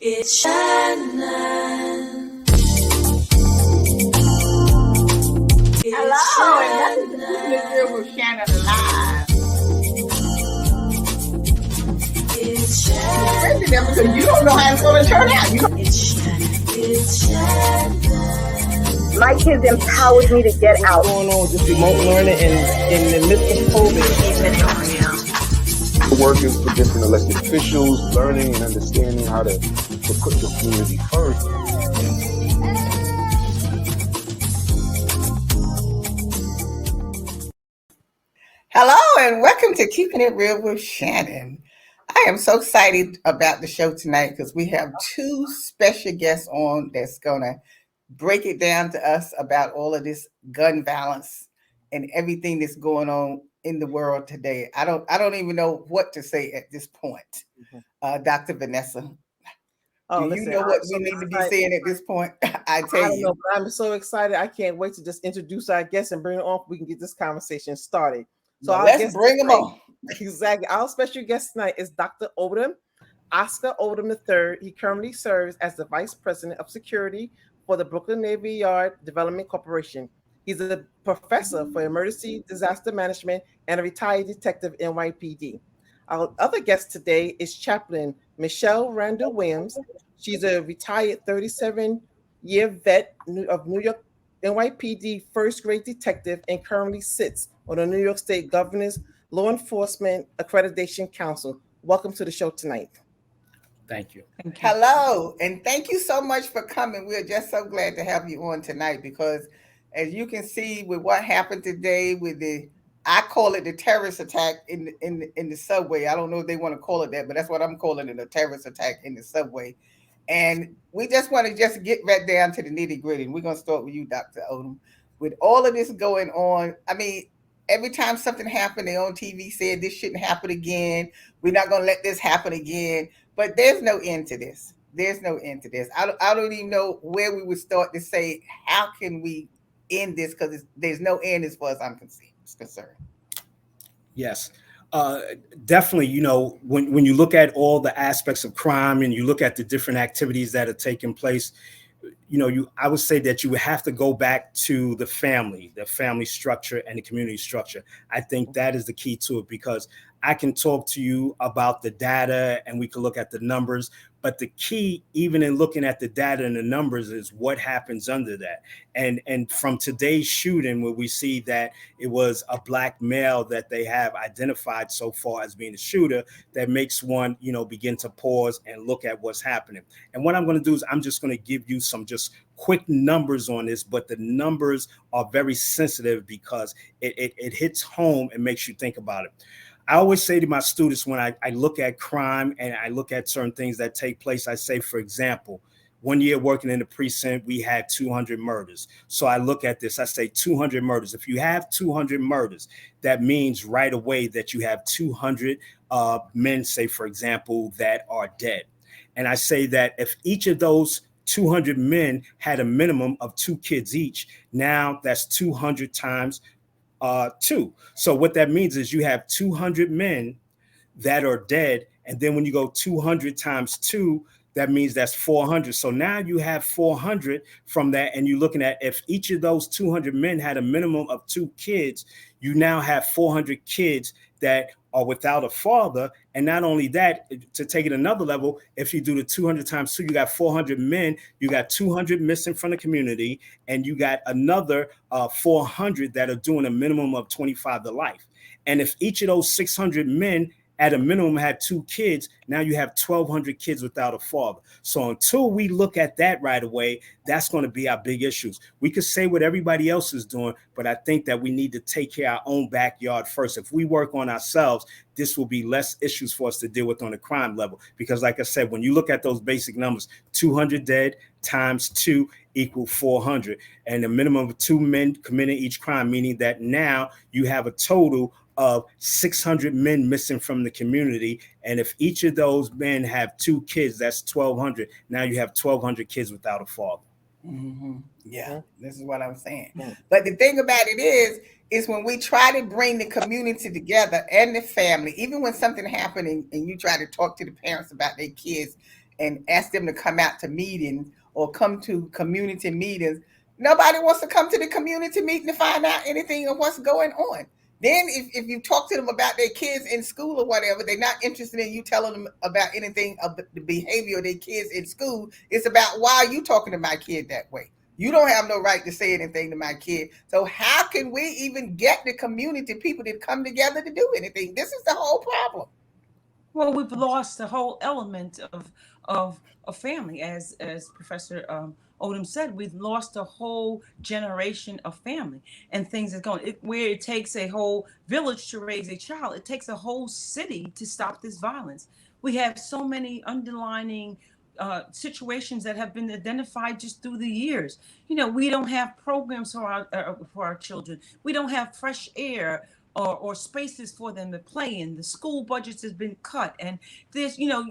It's Shannon. Hello, and nothing to do with Shannon Live. It's Shannon. Because you don't know how it's going to turn out. It's Shannon. It's Shannon. My kids empowered me to get out. What's going on with this remote learning and in the midst of COVID? Working for different elected officials, learning and understanding how to put the community first. Hello, and welcome to Keeping It Real with Shannon. I am so excited about the show tonight because we have two special guests on that's going to break it down to us about all of this gun violence and everything that's going on in the world today. I don't even know what to say at this point. Dr. Vanessa, do you know what we need to be saying at this point? I don't know, but I'm so excited. I can't wait to just introduce our guests and bring it on. We can get this conversation started. So let's bring them on. Exactly. Our special guest tonight is Dr. Odom, Oscar Odom III. He currently serves as the Vice President of Security for the Brooklyn Navy Yard Development Corporation. He's a professor for emergency disaster management and a retired detective in NYPD. Our other guest today is Chaplain Michelle Randall Williams. She's a retired 37-year vet of New York NYPD first grade detective and currently sits on the New York State Governor's Law Enforcement Accreditation Council. Welcome to the show tonight. Thank you. Hello, and thank you so much for coming. We're just so glad to have you on tonight because as you can see with what happened today with I call it the terrorist attack in the subway. I don't know if they want to call it that, but that's what I'm calling it, a terrorist attack in the subway. And we just want to just get right down to the nitty gritty. We're going to start with you, Dr. Odom. With all of this going on, I mean, every time something happened, they on TV said this shouldn't happen again. We're not going to let this happen again. But there's no end to this. There's no end to this. I don't even know where we would start to say, how can we end this? Because there's no end as far as I'm concerned. Yes, definitely. You know, when you look at all the aspects of crime and you look at the different activities that are taking place, you know, I would say that you would have to go back to the family structure and the community structure. I think that is the key to it because I can talk to you about the data and we can look at the numbers, but the key, even in looking at the data and the numbers, is what happens under that. And from today's shooting, where we see that it was a Black male that they have identified so far as being the shooter, that makes one, you know, begin to pause and look at what's happening. And what I'm going to do is I'm just going to give you some just quick numbers on this, but the numbers are very sensitive because it hits home and makes you think about it. I always say to my students when I look at crime and I look at certain things that take place, I say, for example, 1 year working in the precinct, we had 200 murders. So I look at this, I say 200 murders. If you have 200 murders, that means right away that you have 200 men, say, for example, that are dead. And I say that if each of those 200 men had a minimum of 2 kids each, now that's 200 times 2. So what that means is you have 200 men that are dead. And then when you go 200 times 2, that means that's 400. So now you have 400 from that. And you're looking at if each of those 200 men had a minimum of 2 kids, you now have 400 kids that are without a father. And not only that, to take it another level, if you do the 200 times 2, you got 400 men, you got 200 missing from the community, and you got another 400 that are doing a minimum of 25 to life. And if each of those 600 men at a minimum had 2 kids, now you have 1,200 kids without a father. So until we look at that right away, that's going to be our big issues. We could say what everybody else is doing, but I think that we need to take care of our own backyard first. If we work on ourselves, this will be less issues for us to deal with on the crime level. Because like I said, when you look at those basic numbers, 200 dead times 2 equal 400. And the minimum of 2 men committing each crime, meaning that now you have a total of 600 men missing from the community. And if each of those men have 2 kids, that's 1,200. Now you have 1,200 kids without a father. Mm-hmm. Yeah, this is what I'm saying. But the thing about it is when we try to bring the community together and the family, even when something happening and you try to talk to the parents about their kids, and ask them to come out to meetings or come to community meetings. Nobody wants to come to the community meeting to find out anything of what's going on. Then if you talk to them about their kids in school or whatever, they're not interested in you telling them about anything of the behavior of their kids in school. It's about, why are you talking to my kid that way? You don't have no right to say anything to my kid. So how can we even get the community people to come together to do anything? This is the whole problem. Well, we've lost the whole element of a family, as Professor Odom said. We've lost a whole generation of family, and things are going where it takes a whole village to raise a child. It takes a whole city to stop this violence. We have so many underlining situations that have been identified just through the years. You know, we don't have programs for our children. We don't have fresh air or spaces for them to play in. The school budgets has been cut, and there's, you know,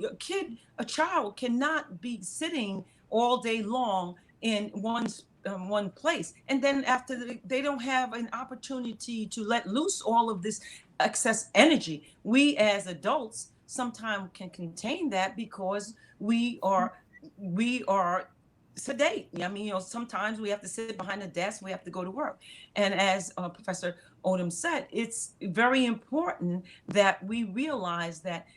a child cannot be sitting all day long in one place, and then after they don't have an opportunity to let loose all of this excess energy. We as adults sometimes can contain that because we are sedate. I mean, you know, sometimes we have to sit behind a desk, we have to go to work. And as Professor Odom said, it's very important that we realize that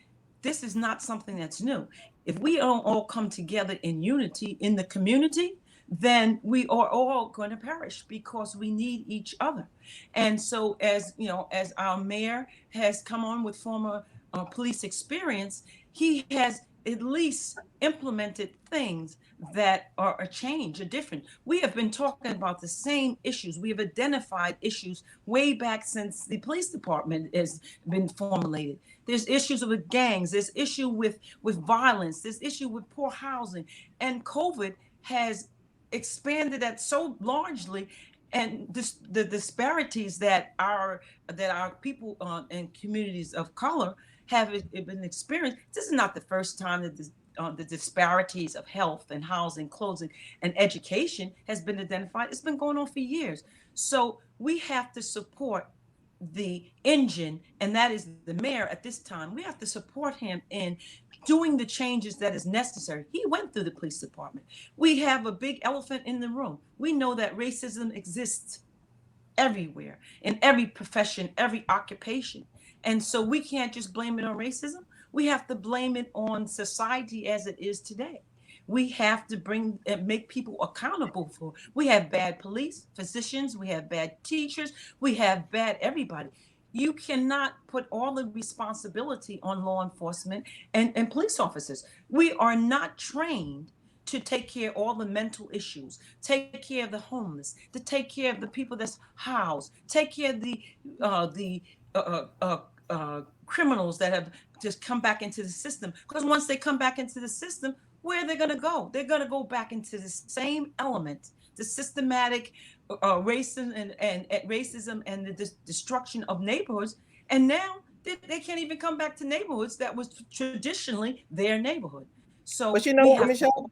this is not something that's new. If we don't all come together in unity in the community, then we are all going to perish, because we need each other. And so, as you know, as our mayor has come on with former police experience, he has at least implemented things that are a change, a different. We have been talking about the same issues. We have identified issues way back since the police department has been formulated. There's issues with gangs, there's issue with violence, there's issue with poor housing, and COVID has expanded that so largely. And the disparities that our people in communities of color have been experienced. This is not the first time that the disparities of health and housing, clothing, and education has been identified. It's been going on for years. So we have to support the engine, and that is the mayor at this time. We have to support him in doing the changes that is necessary. He went through the police department. We have a big elephant in the room. We know that racism exists everywhere, in every profession, every occupation. And so we can't just blame it on racism. We have to blame it on society as it is today. We have to bring and make people accountable for. We have bad police, physicians, we have bad teachers, we have bad everybody. You cannot put all the responsibility on law enforcement and police officers. We are not trained to take care of all the mental issues, take care of the homeless, to take care of the people that's housed, take care of the criminals that have just come back into the system. Because once they come back into the system, where are they going to go? They're going to go back into the same element, the systematic racism and the destruction of neighborhoods. And now they can't even come back to neighborhoods that was traditionally their neighborhood. So, but you know, Michelle,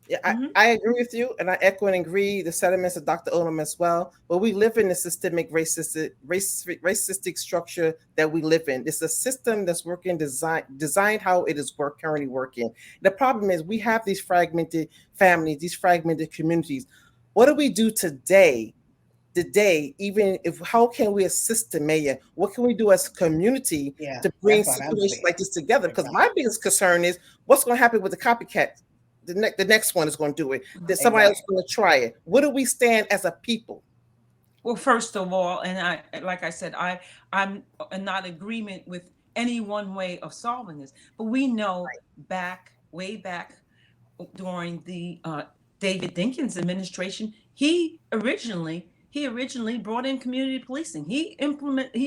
yeah, I agree with you, and I echo and agree the sentiments of Dr. Odom as well. But we live in a systemic racistic structure that we live in. It's a system that's working, designed how it is currently working. The problem is we have these fragmented families, these fragmented communities. What do we do today? Even if, how can we assist the mayor? What can we do as a community to bring situations like this together? Because my biggest concern is what's going to happen with the copycat. The next one is going to do it. That somebody else is going to try it. Where do we stand as a people? Well, first of all, and like I said, I'm not in agreement with any one way of solving this. But we know way back during the David Dinkins administration, he originally brought in community policing. He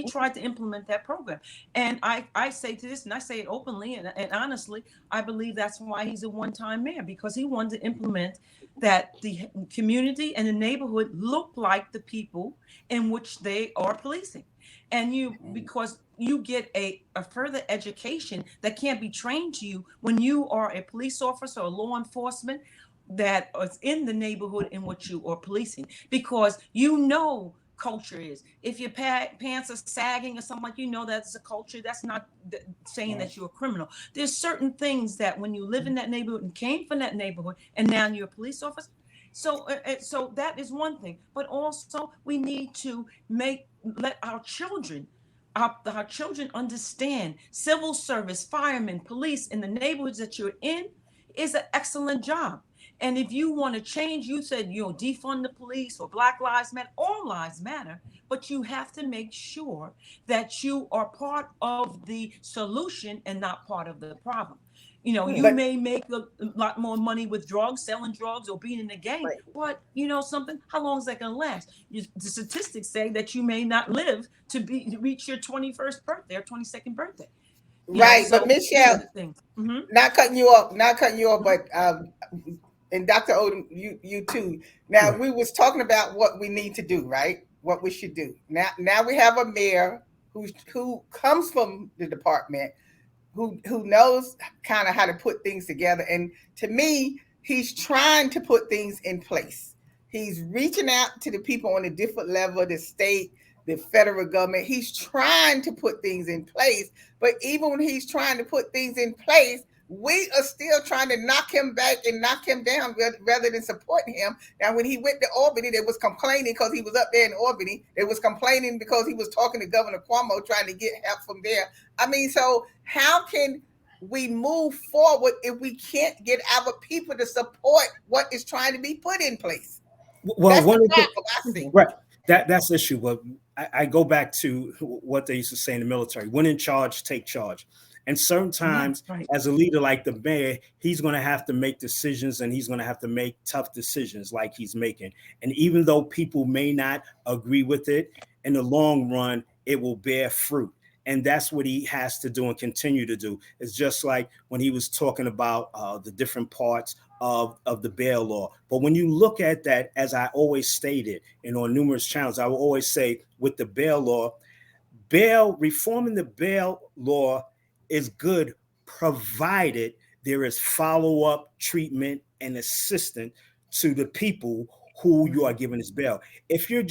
tried to implement that program. And I say to this, and I say it openly and honestly, I believe that's why he's a one-time mayor, because he wanted to implement that the community and the neighborhood look like the people in which they are policing. And because you get a further education that can't be trained to you when you are a police officer or law enforcement that is in the neighborhood in which you are policing, because you know culture is. If your pants are sagging or something like, that's a culture. That's not saying that you're a criminal. There's certain things that when you live in that neighborhood and came from that neighborhood and now you're a police officer. So that is one thing. But also we need to let our children understand civil service, firemen, police in the neighborhoods that you're in is an excellent job. And if you want to change, you said, defund the police or Black Lives Matter, all lives matter, but you have to make sure that you are part of the solution and not part of the problem. You may make a lot more money with drugs, selling drugs or being in a gang, but something, how long is that going to last? The statistics say that you may not live to reach your 21st birthday or 22nd birthday. Right, but Michelle, not cutting you off, but and Dr. Odom, you too. Now we was talking about what we need to do, right? What we should do. Now we have a mayor who comes from the department, who knows kind of how to put things together. And to me, he's trying to put things in place. He's reaching out to the people on a different level, the state, the federal government. He's trying to put things in place. But even when he's trying to put things in place, we are still trying to knock him back and knock him down rather than supporting him. Now, when he went to Albany, they was complaining because he was up there in Albany. They was complaining because he was talking to Governor Cuomo, trying to get help from there. I mean, so how can we move forward if we can't get our people to support what is trying to be put in place? Well, that's one the of the, problem I see. right. That's the issue. But I go back to what they used to say in the military: when in charge, take charge. And certain times, as a leader like the mayor, he's going to have to make decisions, and he's going to have to make tough decisions like he's making. And even though people may not agree with it, in the long run, it will bear fruit. And that's what he has to do and continue to do. It's just like when he was talking about the different parts of the bail law. But when you look at that, as I always stated, and on numerous channels, I will always say with the bail law, reforming the bail law is good, provided there is follow-up treatment and assistance to the people who you are giving this bail. If you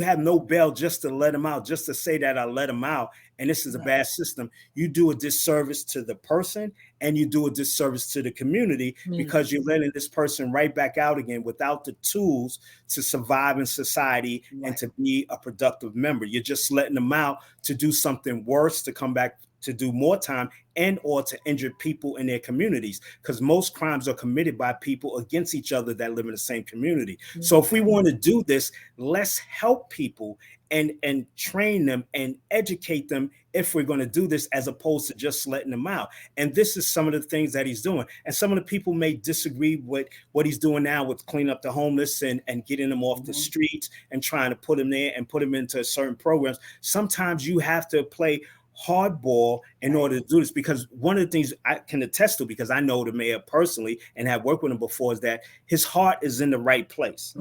have no bail just to let them out, just to say that I let them out, and this is a bad system, you do a disservice to the person and you do a disservice to the community, because you're letting this person right back out again without the tools to survive in society and to be a productive member. You're just letting them out to do something worse, to come back to do more time and or to injure people in their communities, because most crimes are committed by people against each other that live in the same community. So if we want to do this, let's help people and train them and educate them if we're going to do this, as opposed to just letting them out. And this is some of the things that he's doing. And some of the people may disagree with what he's doing now with cleaning up the homeless and getting them off the streets and trying to put them there and put them into certain programs. Sometimes you have to play hardball in order to do this, because one of the things I can attest to, because I know the mayor personally and have worked with him before, is that his heart is in the right place.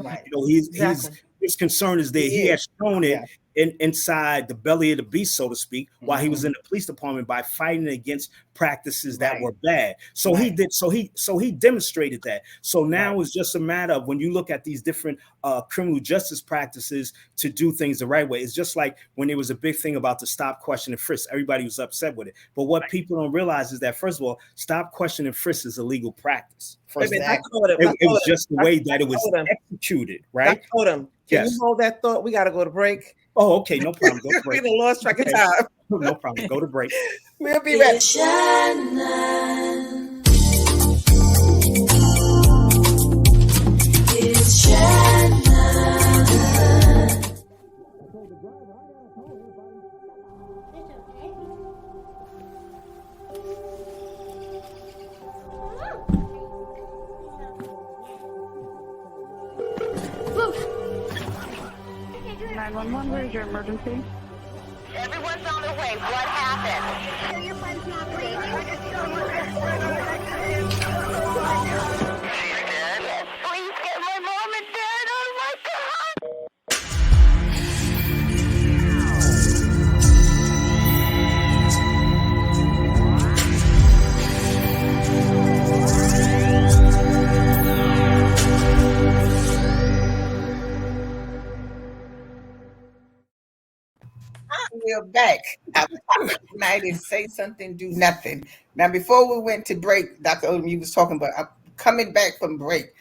His concern is there. He has shown it inside the belly of the beast, so to speak, while he was in the police department, by fighting against practices that were bad. So he did. So he demonstrated that. So now it's just a matter of, when you look at these different criminal justice practices, to do things the right way. It's just like when there was a big thing about the stop, question, and frisk. Everybody was upset with it. But what people don't realize is that, first of all, stop, question, and frisk is a legal practice. First, it was just the way that it was executed, right? Can you hold that thought? We got to go to break. Oh, okay, no problem. Go to break. We lost track of time. No problem. Go to break. We'll be back. It's Shannon. Where's your emergency? Everyone's on their way. What happened? Your friend's not breathing. Please get my mom and dad. Oh my God! are back. Our topic tonight is say something, do nothing. Now, before we went to break, Dr. Odom, you was talking about coming back from break.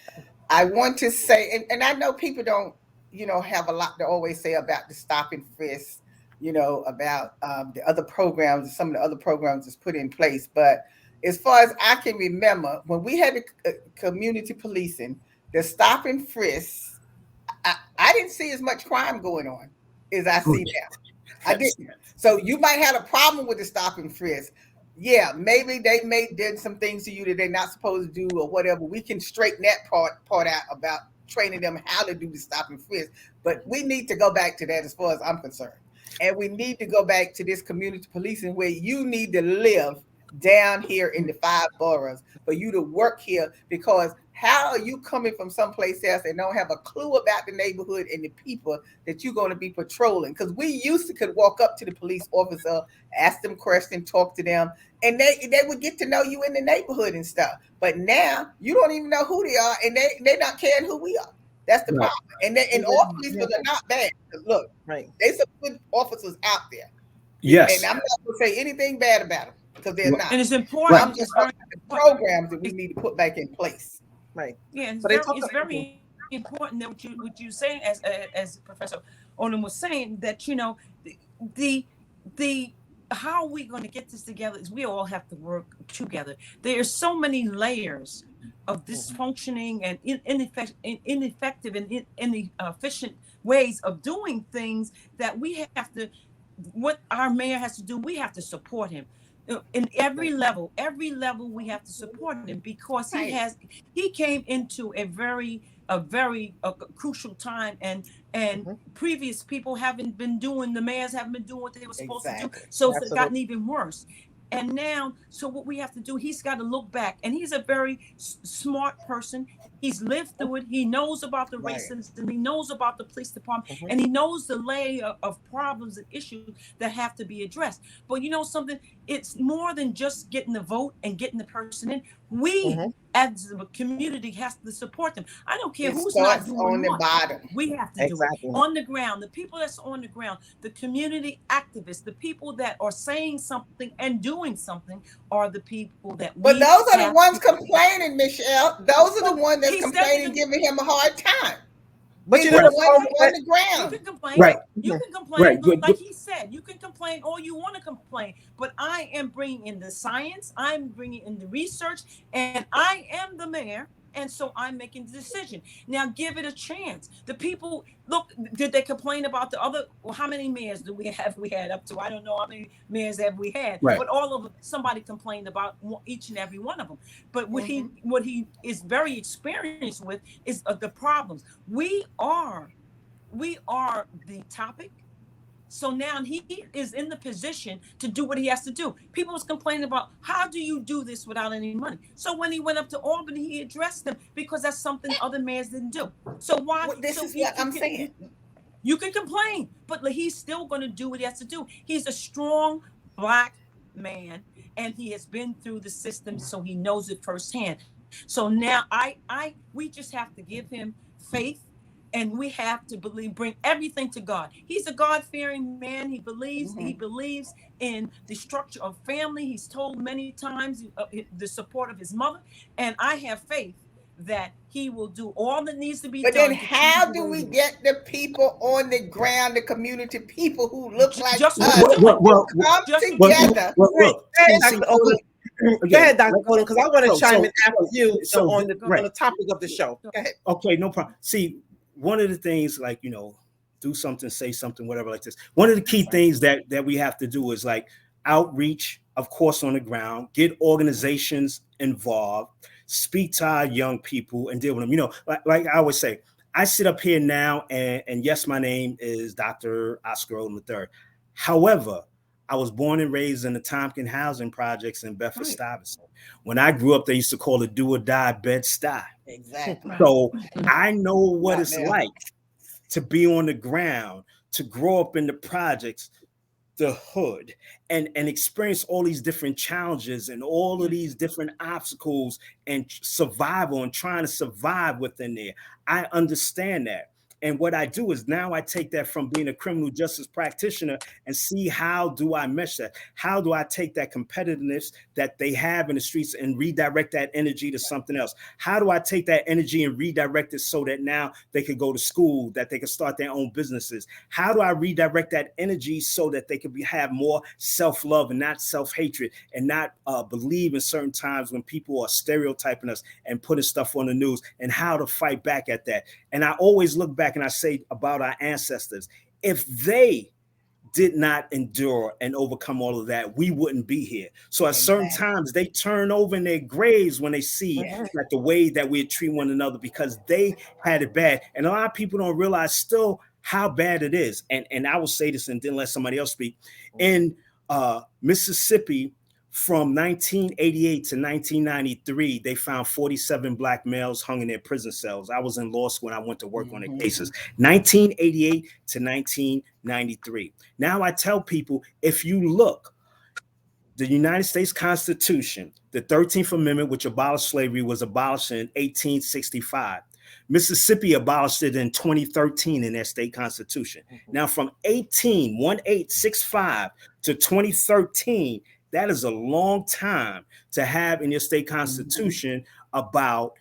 I want to say, and I know people don't, have a lot to always say about the stop and frisk, about the other programs, some of the other programs that's put in place. But as far as I can remember, when we had the community policing, the stop and frisk, I didn't see as much crime going on as I see now. I didn't. So you might have a problem with the stop and frisk. Yeah, maybe they did some things to you that they're not supposed to do or whatever. We can straighten that part out about training them how to do the stop and frisk. But we need to go back to that as far as I'm concerned. And we need to go back to this community policing where you need to live down here in the 5 boroughs for you to work here, because how are you coming from someplace else and don't have a clue about the neighborhood and the people that you're going to be patrolling? Because we used to could walk up to the police officer, ask them questions, talk to them, and they would get to know you in the neighborhood and stuff. But now you don't even know who they are, and they're not caring who we are. That's the problem. And all police are not bad. Look, there's some good officers out there. Yes. And I'm not going to say anything bad about them because they're not. And it's important. I'm just talking about the programs that we need to put back in place. Right. Yeah, it's very important that what you saying, as Professor Odom was saying, that the how are we going to get this together is we all have to work together. There are so many layers of dysfunctioning and ineffective and inefficient ways of doing things that we have to. What our mayor has to do, we have to support him. In every level we have to support him, because he came into a very crucial time, and previous people the mayors haven't been doing what they were supposed to do, so it's gotten even worse. And now, so what we have to do, he's got to look back, and he's a very smart person. He's lived through it. He knows about the racism. He knows about the police department, and he knows the layer of problems and issues that have to be addressed. But you know something? It's more than just getting the vote and getting the person in. We, as a community, has to support them. I don't care who's not doing on the bottom. We have to do it on the ground. The people that's on the ground, the community activists, the people that are saying something and doing something, are the people that. But those are the ones complaining, Michelle. Those are the ones that's complaining, giving him a hard time. But you know, the ones on the ground. You can complain. Right. You can complain. Like he said, you can complain all you want to complain. But I am bringing in the science. I'm bringing in the research, and I am the mayor. And so I'm making the decision. Now give it a chance. The people, look, did they complain about the other? Well, how many mayors do we have? We had up to, I don't know how many mayors have we had. Right. But all of them, somebody complained about each and every one of them. But what he is very experienced with is the problems. We are the topic. So now he is in the position to do what he has to do. People was complaining about, how do you do this without any money? So when he went up to Albany, he addressed them, because that's something other mayors didn't do. So why? Well, this is what I'm saying. You can complain, but he's still going to do what he has to do. He's a strong Black man, and he has been through the system, so he knows it firsthand. So now we just have to give him faith. And we have to bring everything to God. He's a God-fearing man. He believes in the structure of family. He's told many times the support of his mother. And I have faith that he will do all that needs to be done. But then how do we get the people on the ground, the community people who look like us, come together? Go ahead, Dr. Odom, because I want to chime in after you on the topic of the show. Go ahead. Okay, no problem. See, one of the things, like, do something, say something, whatever, like this. One of the key things that we have to do is like outreach, of course, on the ground, get organizations involved, speak to our young people and deal with them. Like I always say, I sit up here now and yes, my name is Dr. Oscar Odom III. However, I was born and raised in the Tompkins housing projects in Bedford-Stuyvesant. When I grew up, they used to call it do or die Bed-Stuy. Exactly. So I know what it's like to be on the ground, to grow up in the projects, the hood, and experience all these different challenges and all of these different obstacles and survival and trying to survive within there. I understand that. And what I do is now I take that from being a criminal justice practitioner and see how do I mesh that? How do I take that competitiveness that they have in the streets and redirect that energy to something else? How do I take that energy and redirect it so that now they could go to school, that they could start their own businesses? How do I redirect that energy so that they could have more self-love and not self-hatred, and not believe in certain times when people are stereotyping us and putting stuff on the news, and how to fight back at that? And I always look back and I say about our ancestors, if they did not endure and overcome all of that, we wouldn't be here. So at certain times they turn over in their graves when they see that the way that we treat one another, because they had it bad. And a lot of people don't realize still how bad it is. And I will say this and then let somebody else speak. In Mississippi, from 1988 to 1993, they found 47 Black males hung in their prison cells. I was in law school when I went to work on their cases. 1988 to 1993. Now I tell people, if you look, the United States Constitution, the 13th Amendment, which abolished slavery, was abolished in 1865. Mississippi abolished it in 2013 in their state constitution. Now from 1865 to 2013, that is a long time to have in your state constitution about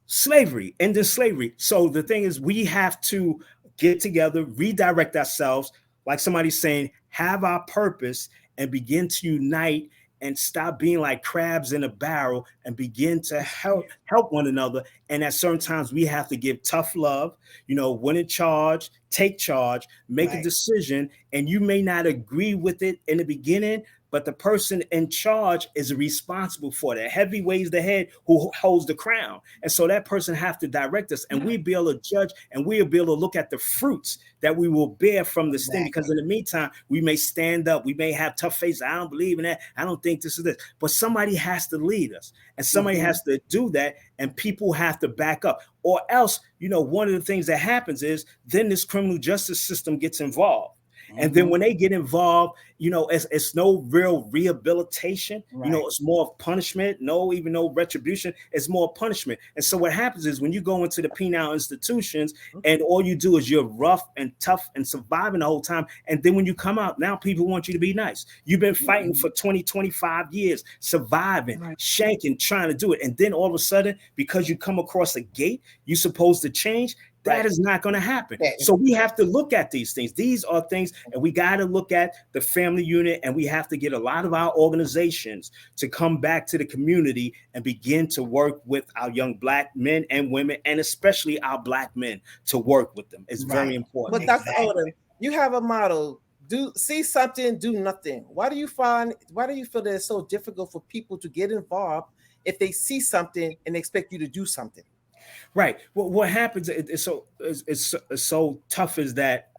slavery, ending slavery. So the thing is, we have to get together, redirect ourselves, like somebody's saying, have our purpose and begin to unite and stop being like crabs in a barrel and begin to help one another. And at certain times we have to give tough love, when in charge, take charge, make a decision. And you may not agree with it in the beginning, but the person in charge is responsible for that. Heavy weighs the head who holds the crown. And so that person have to direct us, and we'll be able to judge, and we'll be able to look at the fruits that we will bear from this thing. Because in the meantime, we may stand up, we may have tough faces. I don't believe in that. I don't think this is this. But somebody has to lead us, and somebody has to do that, and people have to back up. Or else, one of the things that happens is then this criminal justice system gets involved. And then when they get involved, it's no real rehabilitation. It's more of punishment, no retribution. It's more punishment. And so what happens is when you go into the penal institutions and all you do is you're rough and tough and surviving the whole time. And then when you come out, now people want you to be nice. You've been fighting for 20, 25 years, surviving, shanking, trying to do it. And then all of a sudden, because you come across a gate, you're supposed to change. That is not going to happen. So we have to look at these things. These are things, and we got to look at the family unit, and we have to get a lot of our organizations to come back to the community and begin to work with our young Black men and women, and especially our Black men, to work with them. It's very important. But Dr. Odom, you have a motto: see something, do nothing. Why do you feel that it's so difficult for people to get involved if they see something and expect you to do something? Right. Well, what happens is it's so tough is that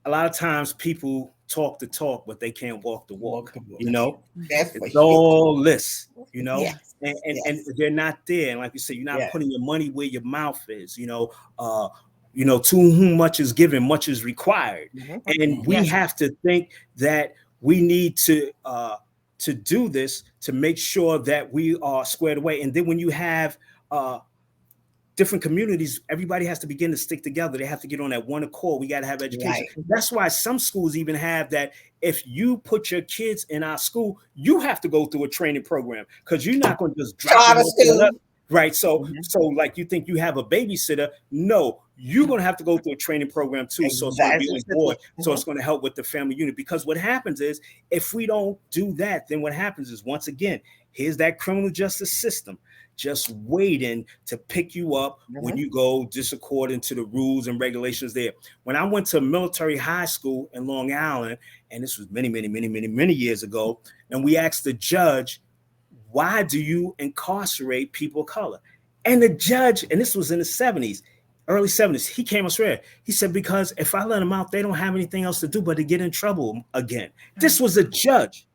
a lot of times people talk the talk, but they can't walk the walk. It's all this, and they're not there. And like you said, you're not putting your money where your mouth is. To whom much is given, much is required. And we have to think that we need to do this to make sure that we are squared away. And then when you have different communities, everybody has to begin to stick together. They have to get on that one accord. We got to have education. That's why some schools even have that. If you put your kids in our school, you have to go through a training program, because you're not going to just drop them. Right. So like you think you have a babysitter. No, you're going to have to go through a training program too. So it's going to be on board. So it's going to help with the family unit, because what happens is if we don't do that, then what happens is, once again, here's that criminal justice system just waiting to pick you up when you go disaccording to the rules and regulations there. When I went to military high school in Long Island, and this was many years ago, and we asked the judge, why do you incarcerate people of color? And the judge, and this was in the 70s, early 70s, he came straight. He said, because if I let them out, they don't have anything else to do but to get in trouble again. This was a judge.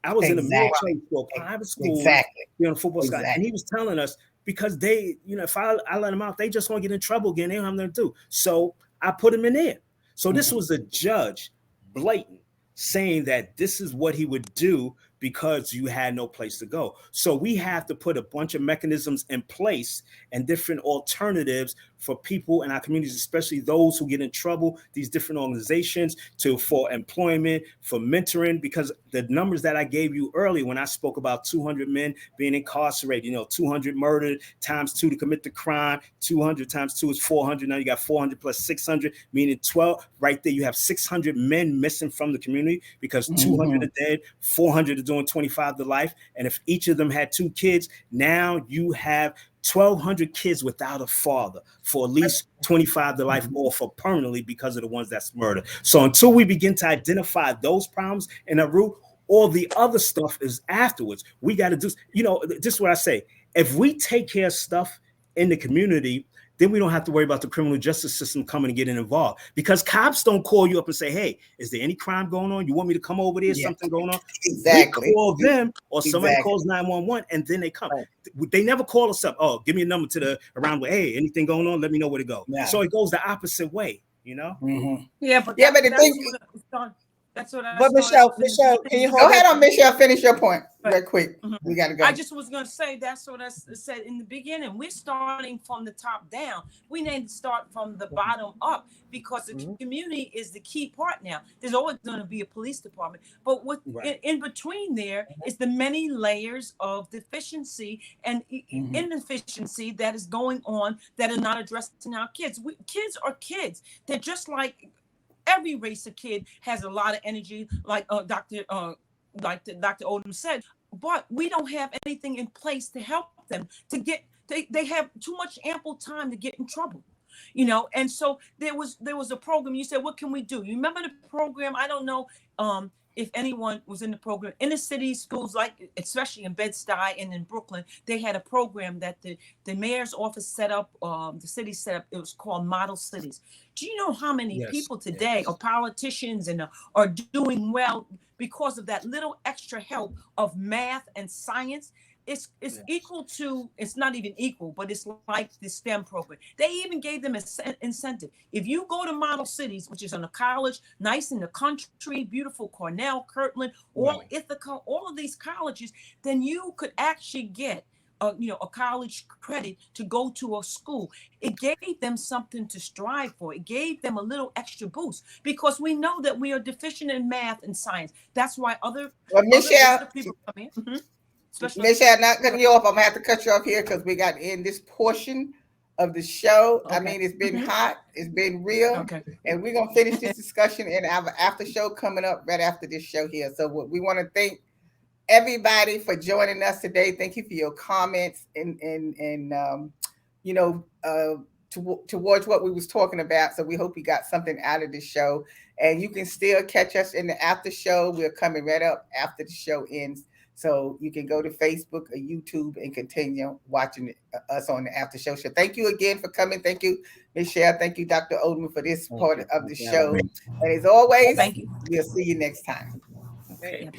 I was in a military school, private school, on a football side, and he was telling us, because they, if I let them out, they just want to get in trouble again. They don't have nothing to do. So I put him in there. So this was a judge, blatant, saying that this is what he would do because you had no place to go. So we have to put a bunch of mechanisms in place and different alternatives for people in our communities, especially those who get in trouble, these different organizations, for employment, for mentoring, because the numbers that I gave you earlier when I spoke about 200 men being incarcerated, 200 murdered times 2 to commit the crime, 200 times 2 is 400. Now you got 400 plus 600, meaning 12. Right there, you have 600 men missing from the community because 200 are dead, 400 are doing 25 to life. And if each of them had 2 kids, now you have 1,200 kids without a father for at least 25 to life or for permanently because of the ones that's murdered. So until we begin to identify those problems in a root, all the other stuff is afterwards. We got to do, this is what I say. If we take care of stuff in the community, then we don't have to worry about the criminal justice system coming and getting involved, because cops don't call you up and say, hey, is there any crime going on? You want me to come over there? Something going on? Exactly. We call them, or somebody calls 911 and then they come. Right. They never call us up. Oh, give me a number to around. Hey, anything going on? Let me know where to go. Yeah. So it goes the opposite way, Yeah, but the thing. That's what I. But Michelle, can you go ahead on, Michelle? Finish your point real quick. We gotta go. I just was going to say that's what I said in the beginning. We're starting from the top down. We need to start from the bottom up, because the community is the key part now. There's always going to be a police department, but what in between there is the many layers of deficiency and inefficiency that is going on that are not addressing our kids. Kids are kids. They're just like. Every race of kid has a lot of energy, like Dr. Odom said, but we don't have anything in place to help them to get. They have too much ample time to get in trouble, And so there was a program. You said, what can we do? You remember the program? I don't know if anyone was in the program. Inner city schools, like especially in Bed-Stuy and in Brooklyn, they had a program that the mayor's office set up, the city set up. It was called Model Cities. Do you know how many people today are politicians and are doing well because of that little extra help of math and science? It's equal to, it's not even equal, but it's like the STEM program. They even gave them an incentive. If you go to Model Cities, which is on a college, nice in the country, beautiful Cornell, Kirtland, Ithaca, all of these colleges, then you could actually get a college credit to go to a school. It gave them something to strive for. It gave them a little extra boost, because we know that we are deficient in math and science. That's why other people come in. Michelle, not cutting you off. I'm gonna have to cut you off here because we got to end this portion of the show. Okay. I mean, it's been hot, it's been real, and we're gonna finish this discussion in our after show coming up right after this show here. So we want to thank everybody for joining us today. Thank you for your comments and towards what we was talking about. So we hope you got something out of this show, and you can still catch us in the after show. We're coming right up after the show ends. So you can go to Facebook or YouTube and continue watching us on the after show. Thank you again for coming. Thank you, Michelle. Thank you, Dr. Odom, for this part of the show. And as always, we'll see you next time.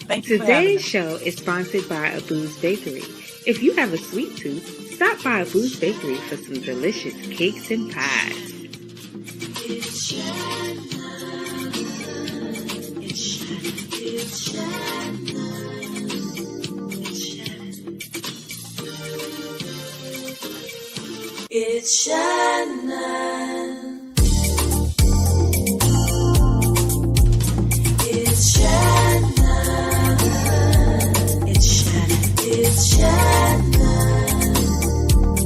Thank you. Today's show is sponsored by Abu's Bakery. If you have a sweet tooth, stop by Abu's Bakery for some delicious cakes and pies. It's Shannon. It's Shannon. It's Shannon. It's Shannon.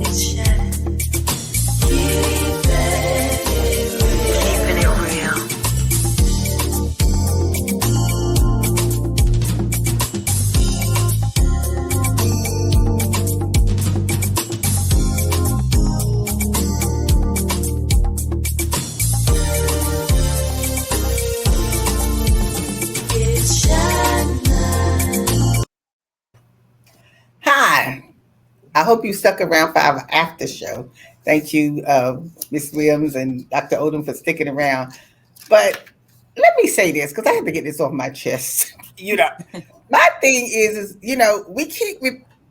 It's Shannon. Keep it real. I hope you stuck around for our after show. Thank you, Ms. Williams and Dr. Odom, for sticking around. But let me say this, because I have to get this off my chest. My thing is we keep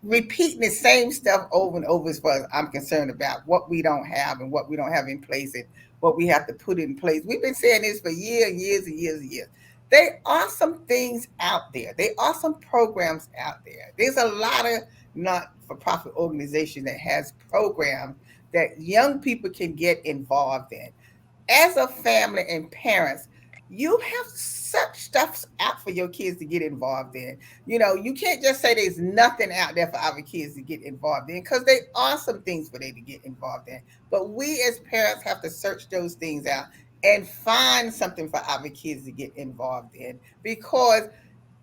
repeating the same stuff over and over as far as I'm concerned about what we don't have and what we don't have in place and what we have to put in place. We've been saying this for years and years and years and years. There are some things out there. There are some programs out there. There's a lot of not-for-profit organization that has programs that young people can get involved in. As a family and parents, you have such stuff out for your kids to get involved in. You can't just say there's nothing out there for our kids to get involved in, because there are some things for them to get involved in. But we as parents have to search those things out and find something for our kids to get involved in. Because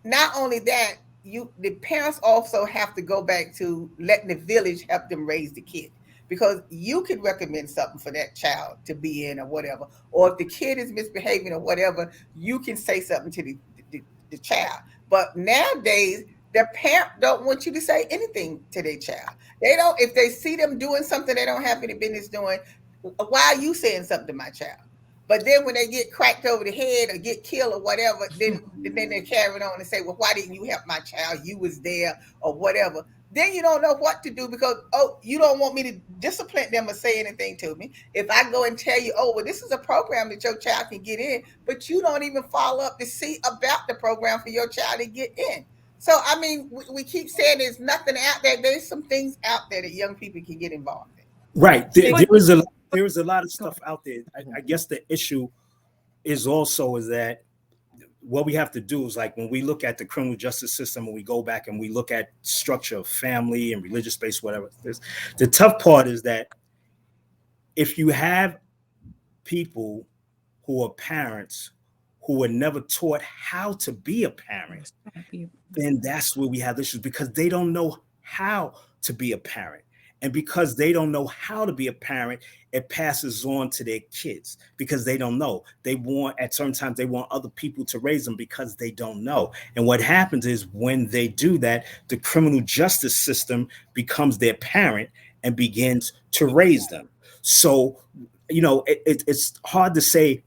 not only that, the parents also have to go back to letting the village help them raise the kid, because you could recommend something for that child to be in or whatever, or if the kid is misbehaving or whatever, you can say something to the child. But nowadays, the parent don't want you to say anything to their child. They don't. If they see them doing something they don't have any business doing, why are you saying something to my child? But then when they get cracked over the head or get killed or whatever, then they're carrying on and say, well, why didn't you help my child? You was there or whatever. Then you don't know what to do, because, you don't want me to discipline them or say anything to me. If I go and tell you, well, this is a program that your child can get in, but you don't even follow up to see about the program for your child to get in. So, I mean, we keep saying there's nothing out there. There's some things out there that young people can get involved in. Right. There is a lot of stuff out there. I guess the issue is that what we have to do is, like, when we look at the criminal justice system and we go back and we look at structure of family and religious based, whatever, the tough part is that if you have people who are parents who were never taught how to be a parent, then that's where we have issues, because they don't know how to be a parent. And because they don't know how to be a parent, it passes on to their kids, because they don't know. At certain times, they want other people to raise them because they don't know. And what happens is, when they do that, the criminal justice system becomes their parent and begins to raise them. So, it's hard to say,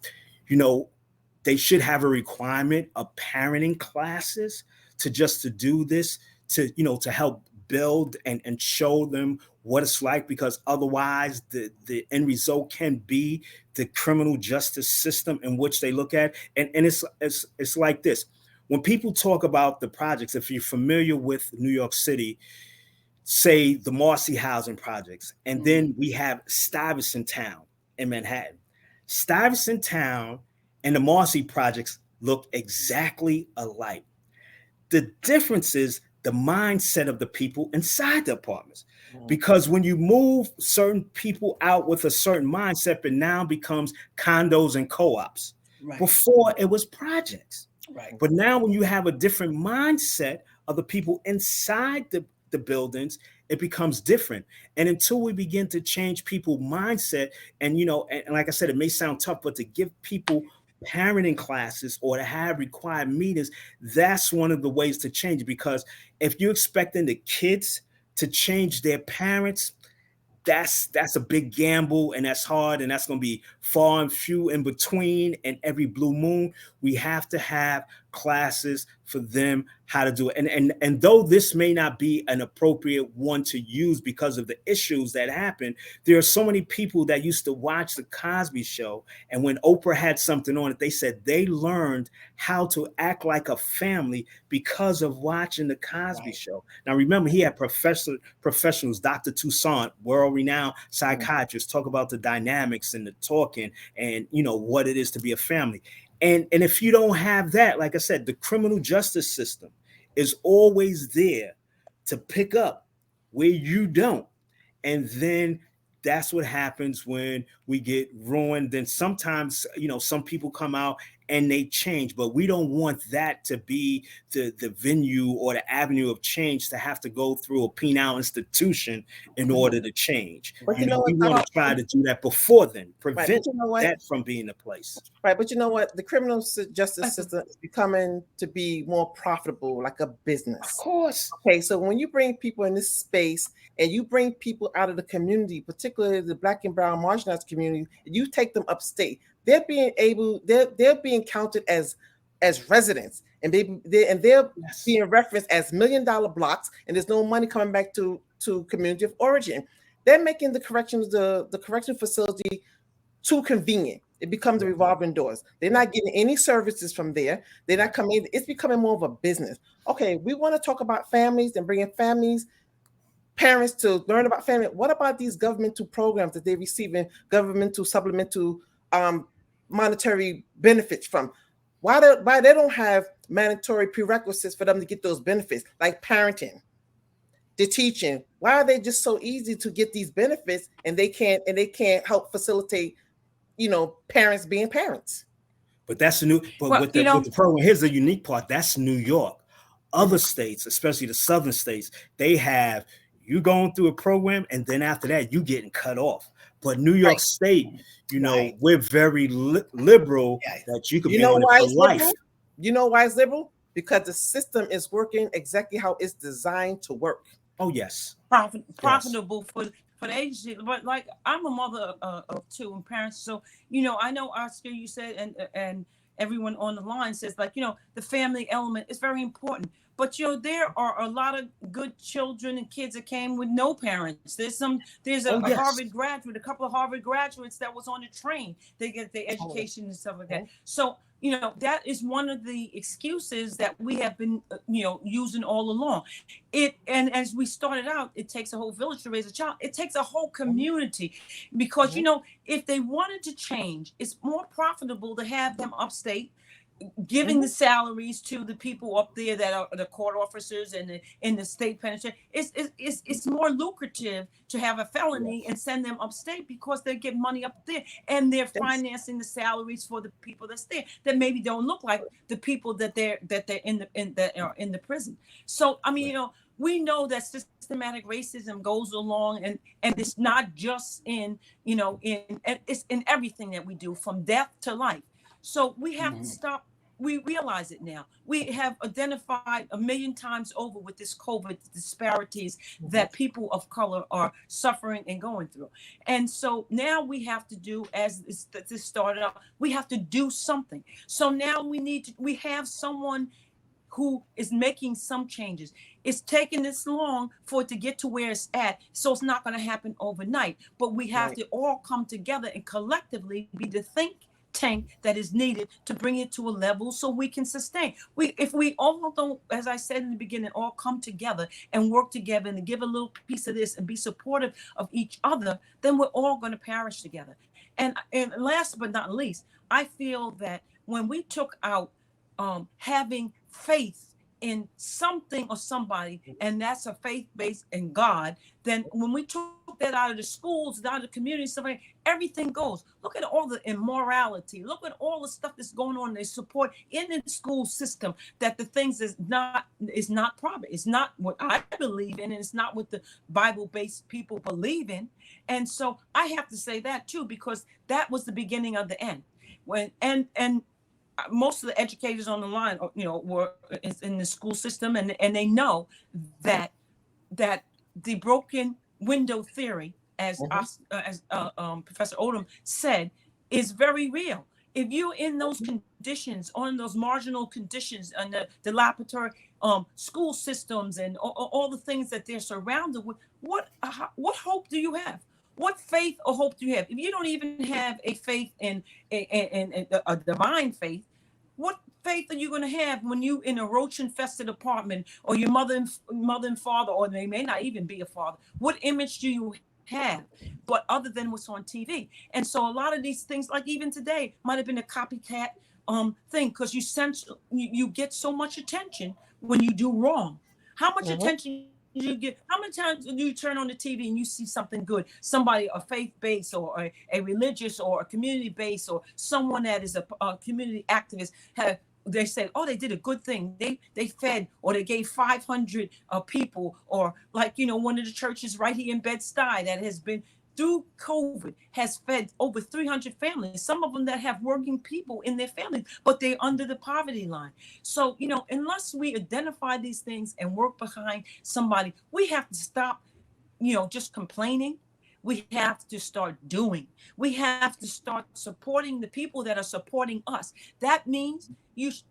they should have a requirement of parenting classes to do this, to help build and show them what it's like, because otherwise the end result can be the criminal justice system in which they look at. And it's like this. When people talk about the projects, if you're familiar with New York City, say the Marcy housing projects, and then we have Stuyvesant Town in Manhattan. Stuyvesant Town and the Marcy projects look exactly alike. The difference is the mindset of the people inside the apartments. Because when you move certain people out with a certain mindset, it now becomes condos and co-ops. Right. Before, it was projects. Right. But now, when you have a different mindset of the people inside the buildings, it becomes different. And until we begin to change people's mindset, and like I said, it may sound tough, but to give people parenting classes or to have required meetings, that's one of the ways to change it. Because if you're expecting the kids to change their parents, that's a big gamble, and that's hard, and that's going to be far and few in between. And every blue moon, we have to have classes for them how to do it. And though this may not be an appropriate one to use because of the issues that happen, there are so many people that used to watch the Cosby Show, and when Oprah had something on it, they said they learned how to act like a family because of watching the Cosby Show. Now, remember, he had professionals, Dr. Toussaint, world-renowned psychiatrist, talk about the dynamics and the talking and what it is to be a family. And if you don't have that, like I said, the criminal justice system is always there to pick up where you don't. And then that's what happens when we get ruined. Then sometimes, some people come out and they change, but we don't want that to be the venue or the avenue of change, to have to go through a penal institution in order to change. But we want to try to do that before then, prevent that from being the place. Right, but you know what? The criminal justice system is becoming to be more profitable, like a business. Of course. Okay, so when you bring people in this space and you bring people out of the community, particularly the Black and brown marginalized community, you take them upstate, they're being counted as residents, and they're being referenced as $1 million blocks, and there's no money coming back to community of origin. They're making the correction facility too convenient. It becomes revolving doors. They're not getting any services from there. They're not coming. It's becoming more of a business. Okay, we want to talk about families and bringing families, parents to learn about family. What about these governmental programs that they're receiving governmental supplemental monetary benefits from? Why they don't have mandatory prerequisites for them to get those benefits, like parenting, the teaching? Why are they just so easy to get these benefits and they can't help facilitate, parents being parents? But that's the new. But Well, with the program, here's the unique part. That's New York. Other states, especially the southern states, they have you going through a program, and then after that, you getting cut off. But New York State, we're very liberal that you could be on it for life. Liberal? You know why it's liberal? Because the system is working exactly how it's designed to work. Oh yes, profitable for the agency. But like, I'm a mother of two and parents, so I know, Oscar, you said, and everyone on the line says, like, the family element is very important. But there are a lot of good children and kids that came with no parents. There's a Harvard graduate, a couple of Harvard graduates that was on the train. They get their education and stuff like that. So that is one of the excuses that we have been using all along. And as we started out, it takes a whole village to raise a child. It takes a whole community, because if they wanted to change, it's more profitable to have them upstate, giving the salaries to the people up there that are the court officers and in the state penitentiary. It's more lucrative to have a felony and send them upstate, because they get money up there, and they're financing the salaries for the people that's there that maybe don't look like the people that they're in the prison. So I mean, we know that systematic racism goes along, and it's not just in it's in everything that we do, from death to life. So we have to stop. We realize it now. We have identified 1 million times over with this COVID disparities that people of color are suffering and going through. And so now we have to do, as this started out, we have to do something. So now we have someone who is making some changes. It's taken this long for it to get to where it's at, so it's not going to happen overnight. But we have to all come together and collectively be the think tank that is needed to bring it to a level so we can sustain. If we all don't, as I said in the beginning, all come together and work together and give a little piece of this and be supportive of each other, then we're all going to perish together. And last but not least, I feel that when we took out having faith in something or somebody, and that's a faith based in God, then when we took that out of the schools, out of the community, stuff like that, everything goes. Look at all the immorality. Look at all the stuff that's going on. They support in the school system that the things is not proper. It's not what I believe in, and it's not what the Bible-based people believe in. And so I have to say that too, because that was the beginning of the end. Most of the educators on the line, were in the school system, and they know that the broken window theory, as Professor Odom said, is very real. If you're in those conditions, on those marginal conditions, and the dilapidatory school systems, and all the things that they're surrounded with, what hope do you have? What faith or hope do you have? If you don't even have a faith in a divine faith, what faith are you going to have when you in a roach-infested apartment, or your mother and father, or they may not even be a father? What image do you have, but other than what's on TV? And so a lot of these things, like even today, might have been a copycat thing, because you get so much attention when you do wrong. How much attention you get? How many times do you turn on the TV and you see something good? Somebody, a faith-based, or a religious, or a community-based, or someone that is a community activist, they said, oh, they did a good thing. They fed, or they gave 500 people, or like, one of the churches right here in Bed-Stuy that has been through COVID has fed over 300 families, some of them that have working people in their families, but they're under the poverty line. So, unless we identify these things and work behind somebody, we have to stop, just complaining. We have to start doing. We have to start supporting the people that are supporting us. That means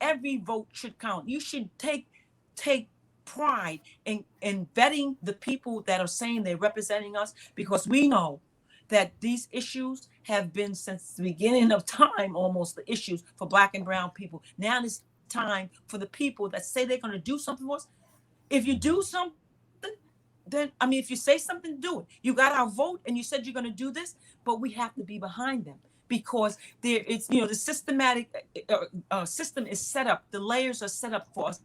every vote should count. You should take pride in vetting the people that are saying they're representing us, because we know that these issues have been since the beginning of time, almost the issues for Black and brown people. Now it's time for the people that say they're going to do something for us. If you do something, then, I mean, if you say something, do it. You got our vote and you said you're going to do this, but we have to be behind them, because there it's, the systematic system is set up. The layers are set up for us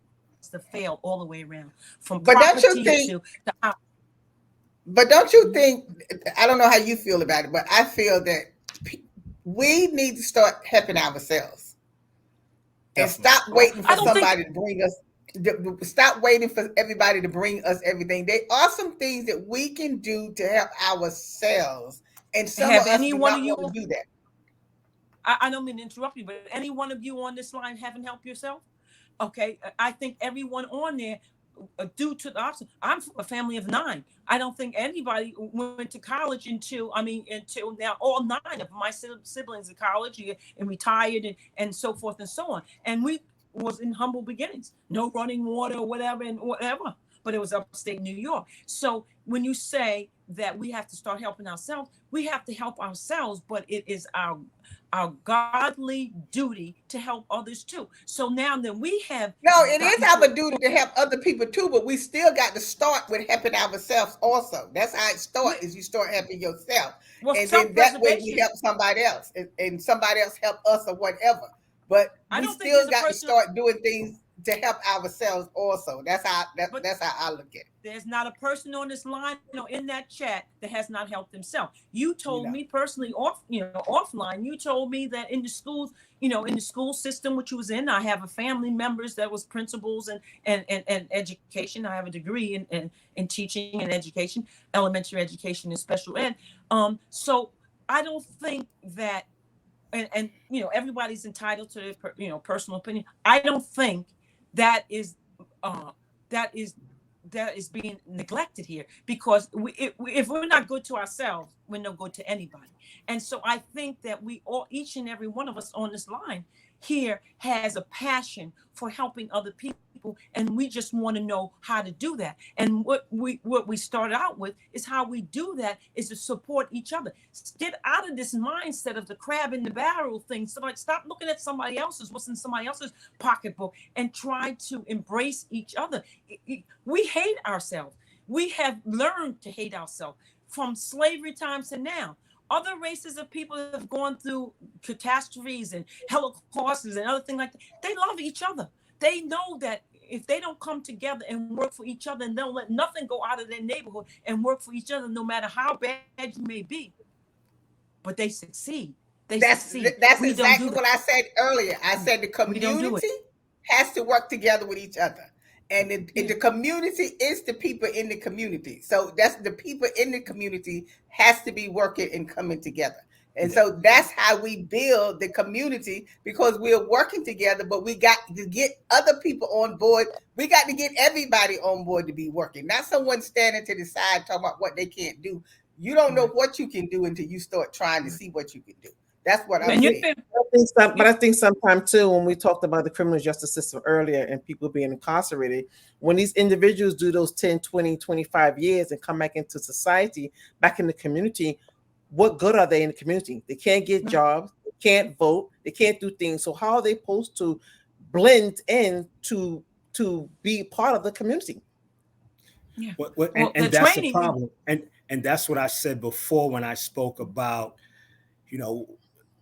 to fail all the way around, from But don't you property think? to the But don't you think? I don't know how you feel about it, but I feel that we need to start helping ourselves and stop waiting for somebody to bring us. Stop waiting for everybody to bring us everything. There are some things that we can do to help ourselves, and some of us do not want to do that. I don't mean to interrupt you, but any one of you on this line haven't helped yourself? Okay, I think everyone on there, due to the option, I'm from a family of 9. I don't think anybody went to college until now. All 9 of my siblings in college and retired and so forth and so on. And we was in humble beginnings, no running water or whatever, but it was upstate New York. So when you say that we have to start helping ourselves, we have to help ourselves, but it is our godly duty to help others too. So now that we have it is our duty to help other people too, but we still got to start with helping ourselves also. That's how it starts, is you start helping yourself. And then that way we help somebody else, and somebody else help us or whatever. But we still got to start doing things to help ourselves also. That's how I look at it. There's not a person on this line or in that chat that has not helped himself. You told me personally offline, you told me that in the schools, in the school system which you was in, I have a family members that was principals and education. I have a degree in teaching and education, elementary education and special ed. So I don't think that, and everybody's entitled to their personal opinion. I don't think that is being neglected here, because if we're not good to ourselves, we're no good to anybody. And so I think that each and every one of us on this line here has a passion for helping other people, and we just want to know how to do that. And what we started out with is how we do that is to support each other. Get out of this mindset of the crab in the barrel thing. Stop looking at what's in somebody else's pocketbook, and try to embrace each other. We hate ourselves. We have learned to hate ourselves from slavery times to now. Other races of people that have gone through catastrophes and holocausts and other things like that, they love each other. They know that if they don't come together and work for each other, and they'll let nothing go out of their neighborhood and work for each other, no matter how bad you may be, but they succeed. That's exactly what I said earlier. I said the community has to work together with each other. And the community is the people in the community. So that's the people in the community has to be working and coming together. And so that's how we build the community, because we're working together, but we got to get other people on board. We got to get everybody on board to be working, not someone standing to the side talking about what they can't do. You don't know what you can do until you start trying to see what you can do. That's what I'm saying. But I think sometimes too, when we talked about the criminal justice system earlier and people being incarcerated, when these individuals do those 10, 20, 25 years and come back into society, back in the community, what good are they in the community? They can't get jobs, they can't vote, they can't do things. So how are they supposed to blend in to be part of the community? Yeah. And that's the problem. And that's what I said before when I spoke about,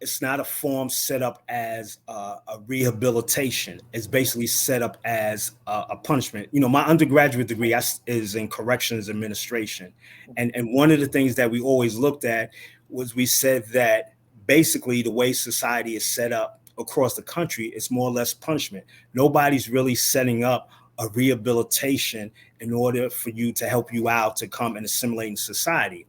it's not a form set up as a rehabilitation. It's basically set up as a punishment. My undergraduate degree is in corrections administration. And one of the things that we always looked at was we said that basically the way society is set up across the country, it's more or less punishment. Nobody's really setting up a rehabilitation in order for you to help you out to come and assimilate in society.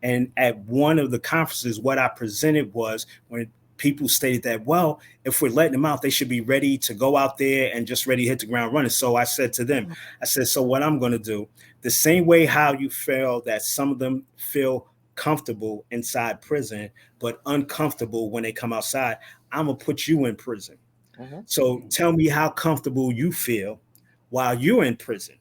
And at one of the conferences, what I presented was when people stated that, well, if we're letting them out, they should be ready to go out there and just ready to hit the ground running. So I said to them, so what I'm going to do, the same way how you feel that some of them feel comfortable inside prison, but uncomfortable when they come outside, I'm going to put you in prison. So tell me how comfortable you feel while you're in prison.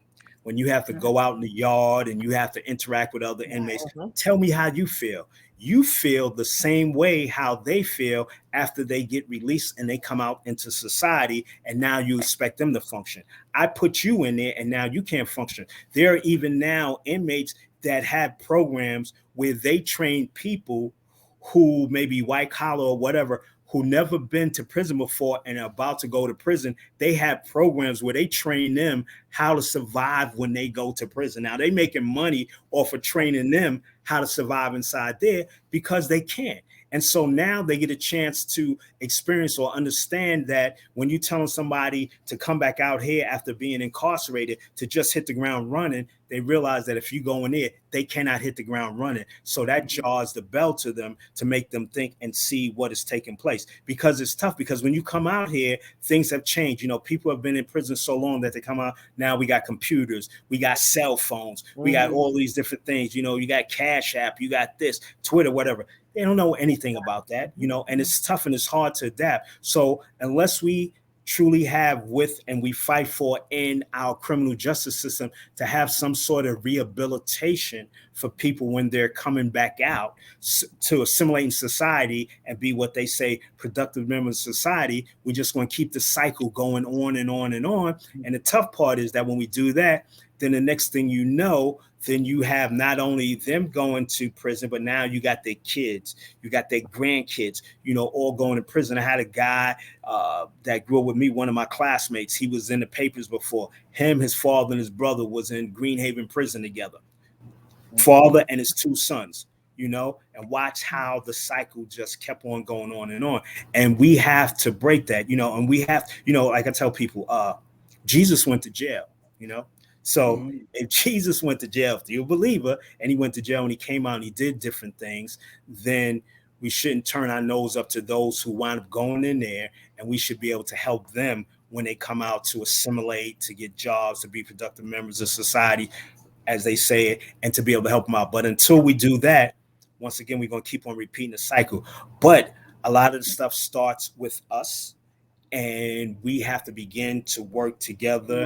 when you have to go out in the yard and you have to interact with other inmates. Tell me how you feel. You feel the same way how they feel after they get released and they come out into society, and now you expect them to function. I put you in there and now you can't function. There are even now inmates that have programs where they train people who may be white collar or whatever, who never been to prison before and are about to go to prison. They have programs where they train them how to survive when they go to prison. Now they making money off of training them how to survive inside there because they can't. And so now they get a chance to experience or understand that when you're telling somebody to come back out here after being incarcerated to just hit the ground running, they realize that if you go in there, they cannot hit the ground running. So that jars the bell to them to make them think and see what is taking place, because it's tough. Because when you come out here, things have changed. You know, people have been in prison so long that they come out. Now we got computers, we got cell phones, we got all these different things. You know, you got Cash App, you got this, Twitter, whatever. They don't know anything about that, you know, and it's tough and it's hard to adapt. So unless we truly have and we fight for in our criminal justice system to have some sort of rehabilitation for people when they're coming back out to assimilate in society and be what they say productive members of society, we're just going to keep the cycle going on and on and on. And the tough part is that when we do that, then the next thing you know, then you have not only them going to prison, but now you got their kids, you got their grandkids, you know, all going to prison. I had a guy that grew up with me, one of my classmates. He was in the papers before. Him, his father, and his brother was in Greenhaven prison together. Father and his two sons, you know, and watch how the cycle just kept on going on and on. And we have to break that, you know, and we have, you know, like I tell people, Jesus went to jail, you know. So if Jesus went to jail, if you're a believer, and he went to jail and he came out and he did different things, then we shouldn't turn our nose up to those who wind up going in there, and we should be able to help them when they come out to assimilate, to get jobs, to be productive members of society, as they say it, and to be able to help them out. But until we do that, once again, we're going to keep on repeating the cycle. But a lot of the stuff starts with us. And we have to begin to work together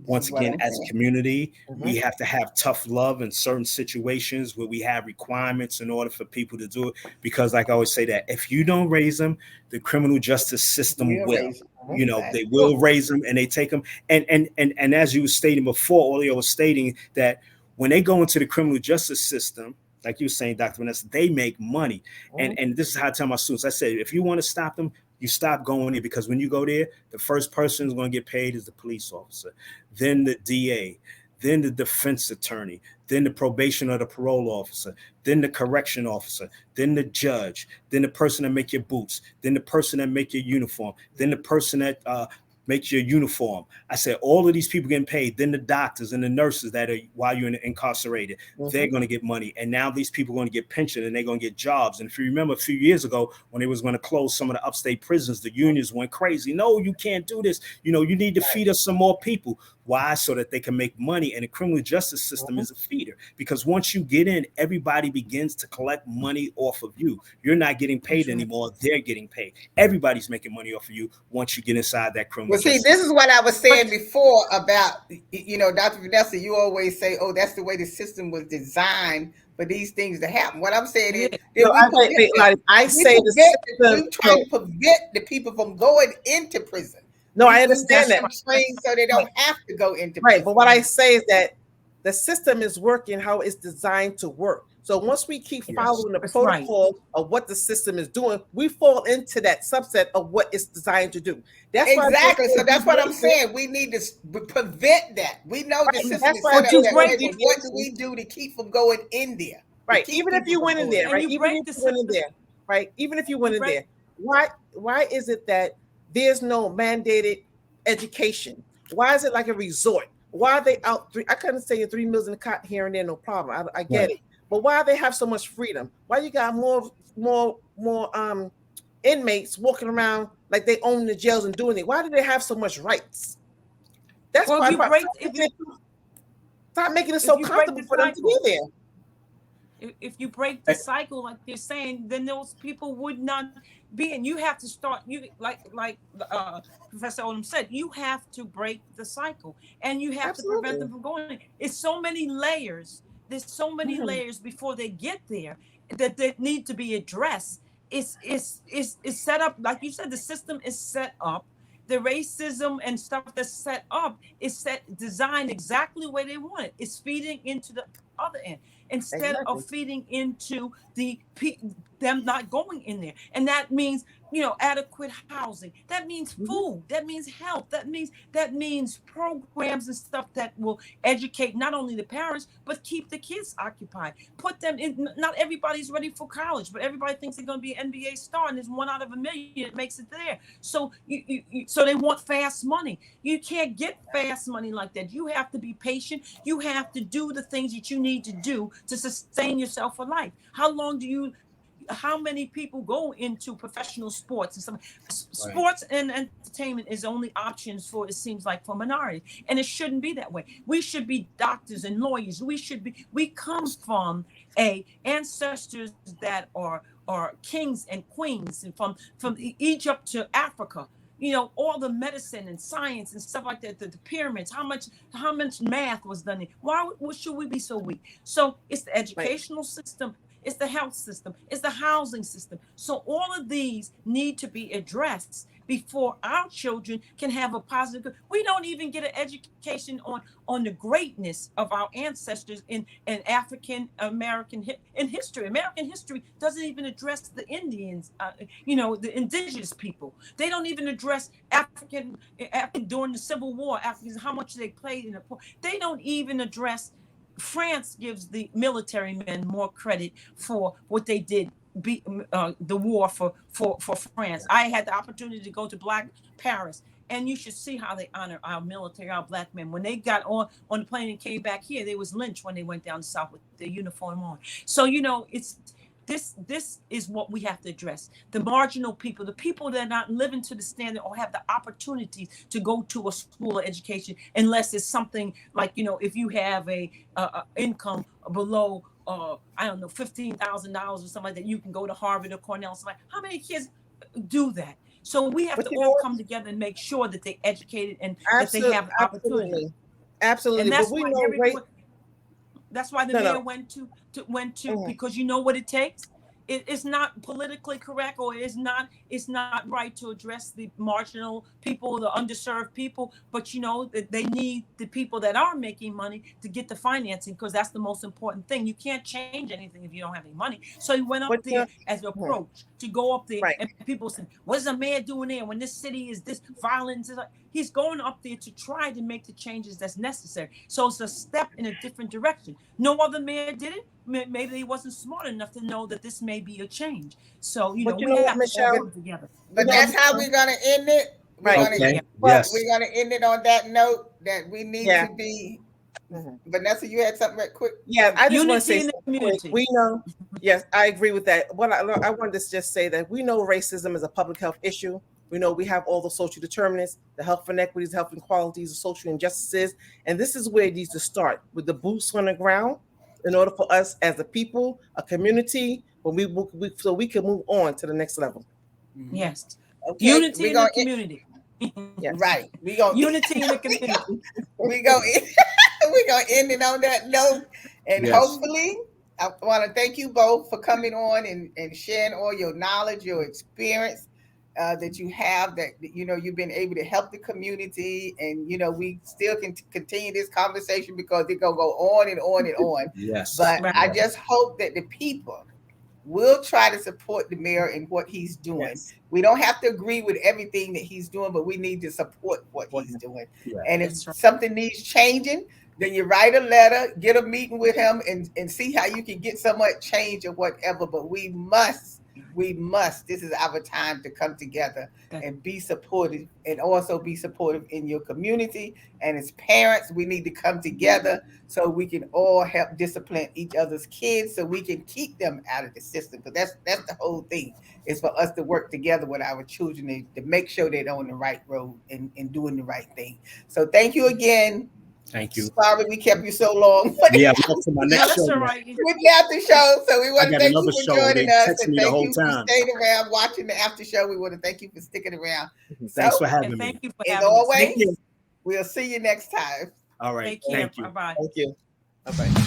once again as a community. We have to have tough love in certain situations where we have requirements in order for people to do it. Because like I always say that if you don't raise them, the criminal justice system will. You know, they will raise them and they take them. And as you were stating before, Olio was stating that when they go into the criminal justice system, like you were saying, Dr. Vanessa, they make money. And this is how I tell my students. I say, if you want to stop them, you stop going there, because when you go there, the first person who's going to get paid is the police officer, then the DA, then the defense attorney, then the probation or the parole officer, then the correction officer, then the judge, then the person that make your boots, then the person that make your uniform, then the person that make your uniform. I said, all of these people getting paid, then the doctors and the nurses that are, while you're incarcerated, they're going to get money. And now these people are going to get pension and they're going to get jobs. And if you remember a few years ago, when they was going to close some of the upstate prisons, the unions went crazy. No, you can't do this. You know, you need to feed us some more people. Why? So that they can make money. And the criminal justice system is a feeder, because once you get in, everybody begins to collect money off of you. You're not getting paid anymore. They're getting paid. Everybody's making money off of you once you get inside that criminal justice. Well, see, this is what I was saying before about, you know, Dr. Vanessa, you always say, oh, that's the way the system was designed for these things to happen. What I'm saying is, we try to prevent the people from going into prison. No, I understand that. So they don't have to go into prison. Right, but what I say is that the system is working how it's designed to work. So once we keep following the protocol of what the system is doing, we fall into that subset of what it's designed to do. That's exactly. So that's what I'm saying. We need to prevent that. We know the system is set up that way, but what do we do to keep from going in there? Right. Even if you went in there, right? Even if you went in there, right? Even if you went in there, why is it that there's no mandated education? Why is it like a resort? Why are they out? I couldn't say 3 meals in the cot here and there, no problem. I get it. But why they have so much freedom? Why you got more inmates walking around like they own the jails and doing it? Why do they have so much rights? That's why. Stop making it so comfortable for them to be there. If you break the cycle, like they're saying, then those people would not be. And you have to start. You like Professor Odom said, you have to break the cycle, and you have to prevent them from going. It's so many layers. There's so many layers before they get there that need to be addressed. It's set up, like you said, the system is set up. The racism and stuff that's set up is designed exactly where they want it. It's feeding into the other end instead of feeding into them not going in there. And that means, adequate housing. That means food. That means health. That means programs and stuff that will educate not only the parents, but keep the kids occupied. Put them in. Not everybody's ready for college, but everybody thinks they're going to be an NBA star, and there's 1 out of a million that makes it there. So so they want fast money. You can't get fast money like that. You have to be patient. You have to do the things that you need to do to sustain yourself for life. How many people go into professional sports and some sports and entertainment is only options for, it seems like, for minorities, and it shouldn't be that way. We should be doctors and lawyers. We come from ancestors that are kings and queens, and from Egypt to Africa. All the medicine and science and stuff like that, the pyramids, how much math was done. Why should we be so weak? So it's the educational system. It's the health system. It's the housing system. So all of these need to be addressed before our children can have a positive. We don't even get an education on the greatness of our ancestors in African American in history. American history doesn't even address the Indians, the indigenous people. They don't even address African during the Civil War. Africans, how much they played in the. They don't even address. France gives the military men more credit for what they did, the war for France. I had the opportunity to go to Black Paris, and you should see how they honor our military, our Black men. When they got on the plane and came back here, they was lynched when they went down south with their uniform on. So it's. This is what we have to address. The marginal people, the people that are not living to the standard or have the opportunity to go to a school of education, unless it's something like, if you have a income below, $15,000 or something like that, you can go to Harvard or Cornell. How many kids do that? So we have to all come together and make sure that they're educated and that they have the opportunity. Absolutely. And that's why the mayor went to because you know what it takes. It's not politically correct, or it's not right to address the marginal people, the underserved people. But that they need the people that are making money to get the financing, because that's the most important thing. You can't change anything if you don't have any money. So he went up there as an approach to go up there, and people said, "What is the mayor doing there when this city is this violence?" He's going up there to try to make the changes that's necessary. So it's a step in a different direction. No other mayor did it. Maybe he wasn't smart enough to know that this may be a change. So, we have to all come together. But that's how we're going to end it. We're going to end it on that note that we need to be. Vanessa, you had something right quick? Yeah, I just want to say in the community. We know, yes, I agree with that. What I wanted to just say that we know racism is a public health issue. We know we have all the social determinants, the health inequities, health inequalities, the social injustices. And this is where it needs to start, with the boots on the ground, in order for us as a people, a community, so we can move on to the next level. Yes. Okay. Unity in the community. Yes. Right. Unity in the community. We're going to end it on that note. And hopefully, I want to thank you both for coming on and sharing all your knowledge, your experience that you have, that you've been able to help the community, and we still can continue this conversation because it's gonna go on and on and on. Yes. But I just hope that the people will try to support the mayor in what he's doing. Yes. We don't have to agree with everything that he's doing, but we need to support what he's doing. Yeah. And if something needs changing, then you write a letter, get a meeting with him, and see how you can get so much change or whatever. But we must, this is our time to come together and be supportive, and also be supportive in your community. And as parents, we need to come together so we can all help discipline each other's kids, so we can keep them out of the system. Because that's the whole thing, is for us to work together with our children to make sure they're on the right road and doing the right thing. So thank you again. Thank you. Sorry we kept you so long. Yeah, I'm up to my No, next that's show. all now. right. With the after show. So we want to got thank you another for show. joining They us. text And me the thank whole you for time. staying around watching the after show. We want to thank you for sticking around. Thanks So, for having And me. thank you for as having us. always, Thank you. we'll see you next time. All right. Take care. Thank you. Bye-bye. Thank you. Bye-bye.